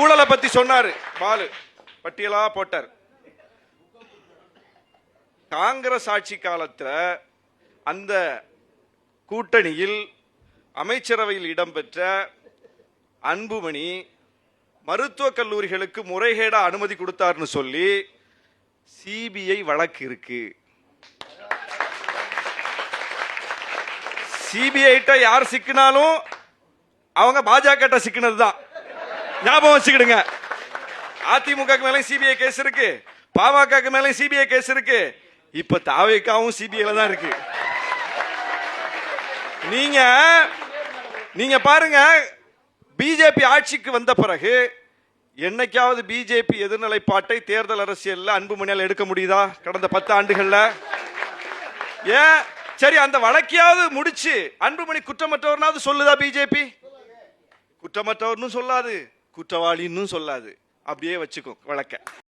ஊழலை பத்தி சொன்னாரு பாலு, பட்டியலா போட்டார். காங்கிரஸ் ஆட்சி காலத்துல அந்த கூட்டணியில் அமைச்சரவையில் இடம்பெற்ற அன்புமணி மருத்துவக் கல்லூரிகளுக்கு முறைகேடா அனுமதி கொடுத்தார்னு சொல்லி சிபிஐ வழக்கு இருக்கு. சிபிஐ யார் சிக்கினாலும் அவங்க பாஜக சிக்கினது தான், ஞாபகம் வச்சுக்கிடுங்க. அதிமுக மேல சிபிஐ கேஸ் இருக்கு, பாமக மேல சிபிஐ கேஸ் இருக்கு, இப்ப தாவேக்காவும் சிபிஐல தான் இருக்கு. நீங்க பாருங்க, பிஜேபி ஆட்சிக்கு வந்த பிறகு என்னைக்காவது பிஜேபி எதிர்நிலைப்பாட்டை தேர்தல் அரசியல்ல அன்புமணியால் எடுக்க முடியுதா? கடந்த 10 ஆண்டுகள்ல ஏன்? சரி, அந்த வழக்கையாவது முடிச்சு அன்புமணி குற்றமற்றவர்னாவது சொல்லுதா பிஜேபி? குற்றமற்றவர்னு சொல்லாது, குற்றவாளின்னு சொல்லாது, அப்படியே வச்சுக்கோ வழக்க.